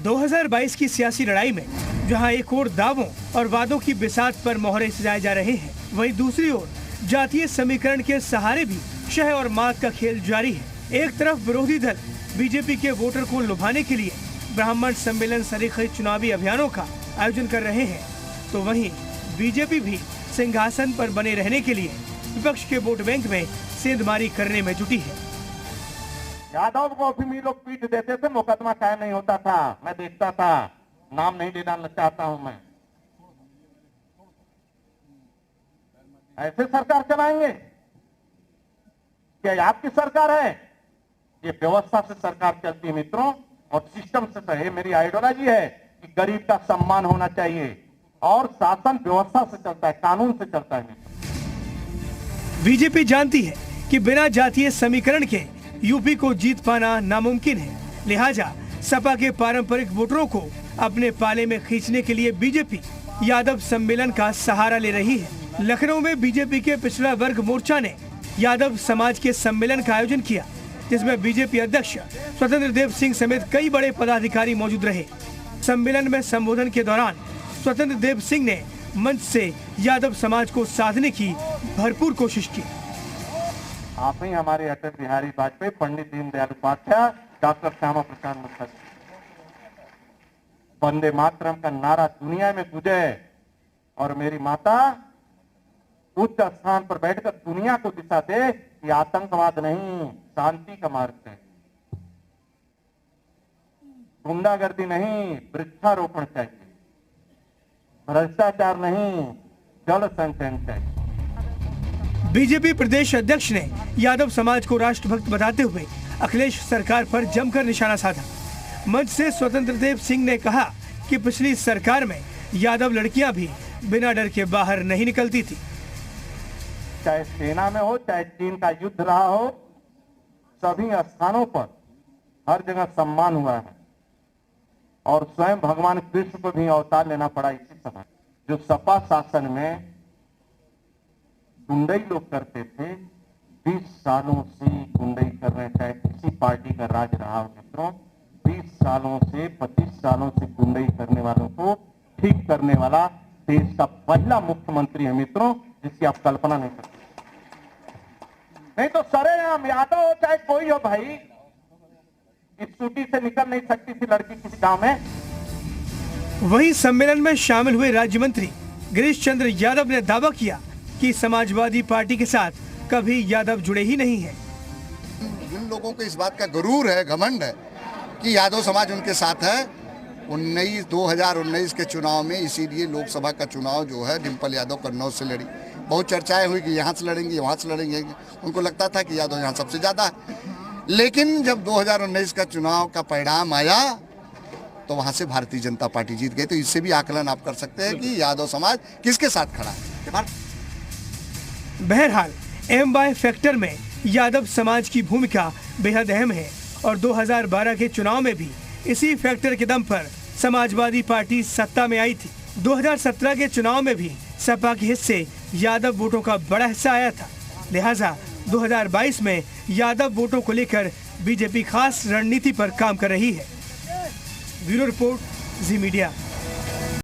2022 की सियासी लड़ाई में जहां एक ओर दावों और वादों की बिसात पर मोहरे सजाए जा रहे हैं, वहीं दूसरी ओर जातीय समीकरण के सहारे भी शह और मात का खेल जारी है। एक तरफ विरोधी दल बीजेपी के वोटर को लुभाने के लिए ब्राह्मण सम्मेलन सरीखे चुनावी अभियानों का आयोजन कर रहे हैं, तो वहीं बीजेपी भी सिंहासन पर बने रहने के लिए विपक्ष के वोट बैंक में सेंधमारी करने में जुटी है। यादव को भी लोग पीट देते थे, मुकदमा कायम नहीं होता था, मैं देखता था, नाम नहीं लेना चाहता हूं मैं। ऐसे सरकार चलाएंगे? क्या आपकी सरकार है? ये व्यवस्था से सरकार चलती है मित्रों, और सिस्टम से। तो ये मेरी आइडियोलॉजी है कि गरीब का सम्मान होना चाहिए, और शासन व्यवस्था से चलता है, कानून से चलता है। बीजेपी जानती है कि बिना जातीय समीकरण के यूपी को जीत पाना नामुमकिन है, लिहाजा सपा के पारंपरिक वोटरों को अपने पाले में खींचने के लिए बीजेपी यादव सम्मेलन का सहारा ले रही है। लखनऊ में बीजेपी के पिछड़ा वर्ग मोर्चा ने यादव समाज के सम्मेलन का आयोजन किया, जिसमें बीजेपी अध्यक्ष स्वतंत्र देव सिंह समेत कई बड़े पदाधिकारी मौजूद रहे। सम्मेलन में संबोधन के दौरान स्वतंत्र देव सिंह ने मंच से यादव समाज को साधने की भरपूर कोशिश की। आप ही हमारे अटल बिहारी वाजपेयी, पंडित दीनदयाल उपाध्याय, डॉक्टर श्यामा प्रसाद मुखर्जी, वंदे मातरम का नारा दुनिया में गूंजे, और मेरी माता उच्च स्थान पर बैठकर दुनिया को दिशा दे कि आतंकवाद नहीं, शांति का मार्ग है, गुंडागर्दी नहीं, वृक्षारोपण चाहिए, भ्रष्टाचार नहीं, जल संचयन चाहिए। बीजेपी प्रदेश अध्यक्ष ने यादव समाज को राष्ट्रभक्त बताते हुए अखिलेश सरकार पर जमकर निशाना साधा। मंच से स्वतंत्र देव सिंह ने कहा कि पिछली सरकार में यादव लड़कियां भी बिना डर के बाहर नहीं निकलती थी। चाहे सेना में हो, चाहे चीन का युद्ध रहा हो, सभी स्थानों पर हर जगह सम्मान हुआ है, और स्वयं भगवान कृष्ण को भी अवतार लेना पड़ा इसी समय। जो सपा शासन में गुंडई लोग करते थे, 20 सालों से गुंडई कर रहे, चाहे किसी पार्टी का राज रहा हो मित्रों, 20 सालों से 25 सालों से गुंडई करने वालों को ठीक करने वाला देश का पहला मुख्यमंत्री है मित्रों, जिसकी आप कल्पना नहीं करते। नहीं तो सरेआम यादव हो चाहे कोई हो भाई, इस सूटी से निकल नहीं सकती थी लड़की किसी गांव में। वहीं सम्मेलन में शामिल हुए राज्य मंत्री गिरीश चंद्र यादव ने दावा किया कि समाजवादी पार्टी के साथ कभी यादव जुड़े ही नहीं हैं। जिन लोगों को इस बात का गुरूर है, घमंड है कि यादव समाज उनके साथ है, 2019 के चुनाव में, इसीलिए लोकसभा का चुनाव जो है डिम्पल यादव कन्नौज से लड़ी। बहुत चर्चाएं हुई कि यहाँ से लड़ेंगे, वहाँ से लड़ेंगे, उनको लगता था कि यादव यहाँ सबसे ज़्यादा है। लेकिन जब 2019 का चुनाव का परिणाम आया तो वहाँ से भारतीय जनता पार्टी जीत गई। तो इससे भी आकलन आप कर सकते हैं कि यादव समाज किसके साथ खड़ा है। बहरहाल एम फैक्टर में यादव समाज की भूमिका बेहद अहम है, और 2012 के चुनाव में भी इसी फैक्टर के दम पर समाजवादी पार्टी सत्ता में आई थी। 2017 के चुनाव में भी सपा के हिस्से यादव वोटों का बड़ा हिस्सा आया था, लिहाजा 2022 में यादव वोटों को लेकर बीजेपी खास रणनीति पर काम कर रही है। ब्यूरो रिपोर्ट, जी मीडिया।